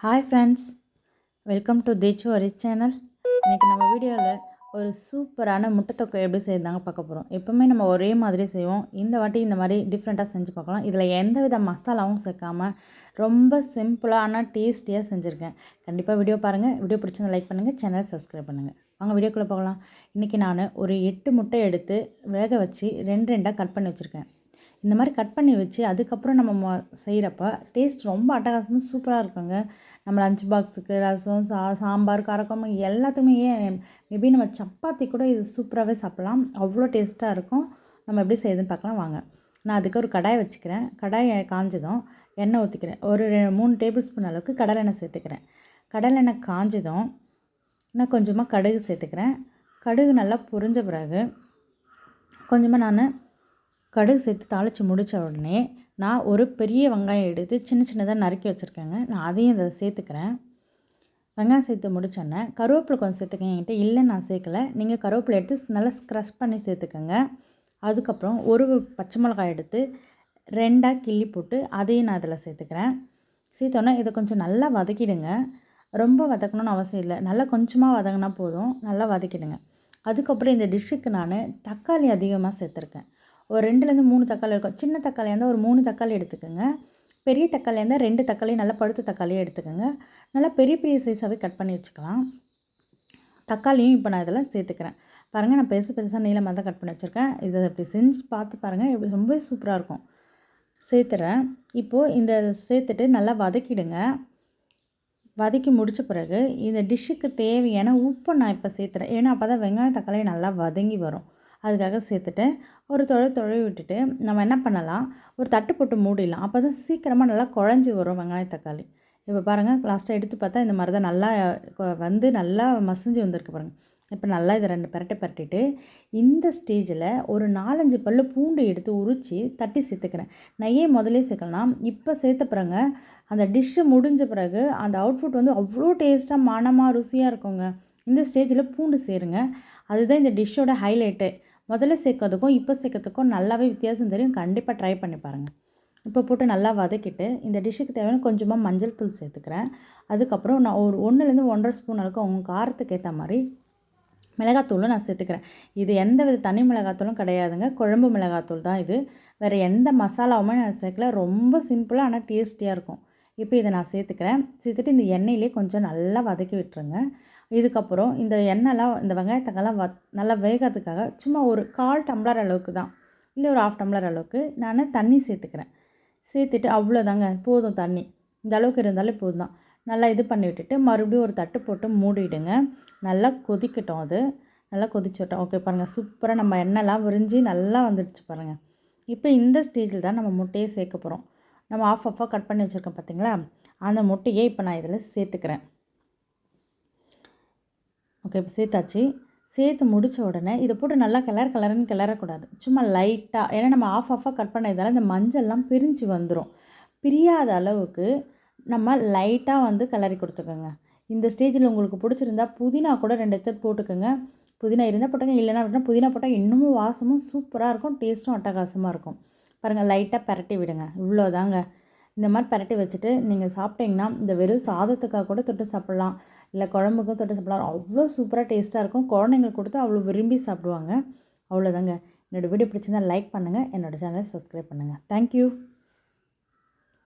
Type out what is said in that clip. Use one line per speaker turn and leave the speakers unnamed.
Hi friends, welcome to தேச்சு வரி channel. இன்றைக்கி நம்ம வீடியோவில் ஒரு சூப்பரான முட்டை தொக்கை எப்படி செய்யறதாங்க பார்க்க போகிறோம். எப்போவுமே நம்ம ஒரே மாதிரி செய்வோம். இந்த வாட்டி இந்த மாதிரி டிஃப்ரெண்ட்டாக செஞ்சு பார்க்கலாம். இதில் எந்த வித மசாலாவும் சேர்க்காமல் ரொம்ப சிம்பிளாக ஆனால் டேஸ்டியாக செஞ்சுருக்கேன். கண்டிப்பாக வீடியோ பாருங்கள். வீடியோ பிடிச்சிருந்தா லைக் பண்ணுங்கள், சேனலை சப்ஸ்கிரைப் பண்ணுங்கள். வாங்க வீடியோக்குள்ளே போகலாம். இன்றைக்கி நான் ஒரு 8 முட்டை எடுத்து வேக வச்சு ரெண்டாக கட் பண்ணி வச்சுருக்கேன். இந்த மாதிரி கட் பண்ணி வச்சு அதுக்கப்புறம் நம்ம செய்கிறப்ப டேஸ்ட் ரொம்ப அட்டகாசமாக சூப்பராக இருக்குங்க. நம்ம லஞ்ச் பாக்ஸுக்கு ரசம் சாம்பார் காரக்குழம்பு எல்லாத்துக்குமே மேபி நம்ம சப்பாத்தி கூட இது சூப்பராகவே சாப்பிட்லாம். அவ்வளோ டேஸ்ட்டாக இருக்கும். நம்ம எப்படி செய்யுதுன்னு பார்க்கலாம் வாங்க. நான் அதுக்கு ஒரு கடாயை வச்சுக்கிறேன். கடாயை காஞ்சதும் எண்ணெய் ஊற்றிக்கிறேன். ஒரு 3 டேபிள் ஸ்பூன் அளவுக்கு கடலெண்ணெய் சேர்த்துக்கிறேன். கடலெண்ணெய் காஞ்சதும் நான் கொஞ்சமாக கடுகு சேர்த்துக்கிறேன். கடுகு நல்லா பொரிஞ்ச பிறகு கொஞ்சமாக நான் கடுகு சேர்த்து தாளித்து முடித்த உடனே நான் ஒரு பெரிய வெங்காயம் எடுத்து சின்ன சின்னதாக நறுக்கி வச்சுருக்கேங்க. நான் அதையும் இதில் சேர்த்துக்கிறேன். வெங்காயம் சேர்த்து முடித்தோடனே கருவேப்பிலை கொஞ்சம் சேர்த்துக்கங்க. என்கிட்ட இல்லை, நான் சேர்க்கலை. நீங்கள் கருவேப்பிலை எடுத்து நல்லா க்ரஷ் பண்ணி சேர்த்துக்கோங்க. அதுக்கப்புறம் ஒரு பச்சை மிளகாய் எடுத்து 2ஆக கிள்ளி போட்டு அதையும் நான் இதில் சேர்த்துக்கிறேன். சேர்த்தோன்னே இதை கொஞ்சம் நல்லா வதக்கிடுங்க. ரொம்ப வதக்கணும்னு அவசியம் இல்லை, நல்லா கொஞ்சமாக வதங்கினா போதும். நல்லா வதக்கிடுங்க. அதுக்கப்புறம் இந்த டிஷ்ஷுக்கு நான் தக்காளி அதிகமாக சேர்த்துருக்கேன். ஒரு 2லேருந்து 3 தக்காளி இருக்கும். சின்ன தக்காளியாக இருந்தால் ஒரு 3 தக்காளி எடுத்துக்கோங்க. பெரிய தக்காளியாக இருந்தால் 2 தக்காளி நல்லா பழுத்த தக்காளியாக எடுத்துக்கோங்க. நல்லா பெரிய பெரிய சைஸாகவே கட் பண்ணி வச்சுக்கலாம். தக்காளியும் இப்போ நான் இதெல்லாம் சேர்த்துக்கிறேன். பாருங்கள், நான் பெருசாக நீளமாக தான் கட் பண்ணி வச்சுருக்கேன். இதை இப்படி செஞ்சு பார்த்து பாருங்கள், இப்படி ரொம்ப சூப்பராக இருக்கும். சேர்த்துறேன். இப்போது இந்த சேர்த்துட்டு நல்லா வதக்கிடுங்க. வதக்கி முடித்த பிறகு இந்த டிஷ்ஷுக்கு தேவையான உப்பு நான் இப்போ சேர்த்துறேன். ஏன்னா அப்போ தான் வெங்காயம் தக்காளி நல்லா வதங்கி வரும். அதுக்காக சேர்த்துட்டு ஒரு தொழி விட்டுட்டு நம்ம என்ன பண்ணலாம், ஒரு தட்டு போட்டு மூடிடலாம். அப்போ தான் சீக்கிரமாக நல்லா குழஞ்சி வரும் வெங்காயம் தக்காளி. இப்போ பாருங்கள், லாஸ்ட்டாக எடுத்து பார்த்தா இந்த மாதிரி தான் நல்லா வந்து நல்லா மசிஞ்சு வந்திருக்கு பாருங்கள். இப்போ நல்லா இதை 2 பரட்டிட்டு இந்த ஸ்டேஜில் ஒரு 4-5 பல் பூண்டு எடுத்து உரித்து தட்டி சேர்த்துக்கிறேன். நான் ஏன் முதலே சேர்க்கலாம், இப்போ சேர்த்த பிறங்க அந்த டிஷ்ஷு முடிஞ்ச பிறகு அந்த அவுட்புட் வந்து அவ்வளோ டேஸ்ட்டாக மனமாக ருசியாக இருக்குங்க. இந்த ஸ்டேஜில் பூண்டு சேருங்க. அதுதான் இந்த டிஷ்ஷோட ஹைலைட்டு. முதல்ல சேர்க்கறதுக்கும் இப்போ சேர்க்கறதுக்கும் நல்லாவே வித்தியாசம் தெரியும். கண்டிப்பாக ட்ரை பண்ணி பாருங்கள். இப்போ போட்டு நல்லா வதக்கிட்டு இந்த டிஷ்ஷுக்கு தேவையான கொஞ்சமாக மஞ்சள் தூள் சேர்த்துக்கிறேன். அதுக்கப்புறம் நான் ஒரு 1லேருந்து 1.5 ஸ்பூன் அளவுக்கு அவங்க காரத்துக்கு ஏற்ற மாதிரி மிளகாத்தூளும் நான் சேர்த்துக்கிறேன். இது எந்த வித தனி மிளகாத்தூளும் கிடையாதுங்க, குழம்பு மிளகாத்தூள் தான் இது. வேறு எந்த மசாலாவுமே நான் சேர்க்கல. ரொம்ப சிம்பிளாக ஆனால் டேஸ்டியாக இருக்கும். இப்போ இதை நான் சேர்த்துக்கிறேன். சேர்த்துட்டு இந்த எண்ணெயிலே கொஞ்சம் நல்லா வதக்கி விட்டுருங்க. இதுக்கப்புறம் இந்த எண்ணெய்லாம் இந்த வெங்காயத்தக்கெல்லாம் நல்லா வேகிறதுக்காக சும்மா ஒரு 1/4 டம்ளர் அளவுக்கு தான், இல்லை ஒரு 1/2 டம்ளர் அளவுக்கு நான் தண்ணி சேர்த்துக்கிறேன். சேர்த்துட்டு அவ்வளோதாங்க, போதும் தண்ணி. இந்த அளவுக்கு இருந்தாலே போதும் தான். நல்லா இது பண்ணி விட்டுட்டு மறுபடியும் ஒரு தட்டு போட்டு மூடிவிடுங்க. நல்லா கொதிக்கட்டும். அது நல்லா கொதிச்சுட்டோம். ஓகே பாருங்கள், சூப்பராக நம்ம எண்ணெய்லாம் விரிஞ்சு நல்லா வந்துடுச்சு பாருங்கள். இப்போ இந்த ஸ்டேஜில் தான் நம்ம முட்டையை சேர்க்க போகிறோம். நம்ம ஆஃபாக கட் பண்ணி வச்சுருக்கோம் பார்த்தீங்களா, அந்த முட்டையை இப்போ நான் இதில் சேர்த்துக்கிறேன். ஓகே, இப்போ சேர்த்தாச்சு. சேர்த்து முடித்த உடனே இதை போட்டு நல்லா கலருன்னு கிளறக்கூடாது. சும்மா லைட்டாக, ஏன்னா நம்ம ஆஃபாக கட் பண்ணதால் இந்த மஞ்சள்லாம் பிரிஞ்சு வந்துடும். பிரியாத அளவுக்கு நம்ம லைட்டாக வந்து கிளறி கொடுத்துக்கோங்க. இந்த ஸ்டேஜில் உங்களுக்கு பிடிச்சிருந்தா புதினா கூட 2 எடுத்து போட்டுக்கோங்க. புதினா இருந்தால் போட்டுங்க, இல்லைன்னா அப்படின்னா புதினா போட்டால் இன்னமும் வாசமும் சூப்பராக இருக்கும், டேஸ்ட்டும் அட்டகாசமாக இருக்கும். பாருங்கள், லைட்டாக பரட்டி விடுங்க. இவ்வளோதாங்க. இந்த மாதிரி பரட்டி வச்சுட்டு நீங்கள் சாப்பிட்டிங்கன்னா இந்த வெறும் சாதத்துக்காக கூட தொட்டு சாப்பிட்லாம், இல்லை குழம்புக்கும் தொட்டு சாப்பிட்லாம். அவ்வளோ சூப்பராக டேஸ்ட்டாக இருக்கும். குழந்தைங்களுக்கு கொடுத்து அவ்வளோ விரும்பி சாப்பிடுவாங்க. அவ்வளோதாங்க. என்னோடய வீடியோ பிடிச்சிருந்தால் லைக் பண்ணுங்கள், என்னோடய சேனலை சப்ஸ்கிரைப் பண்ணுங்கள். தேங்க்யூ.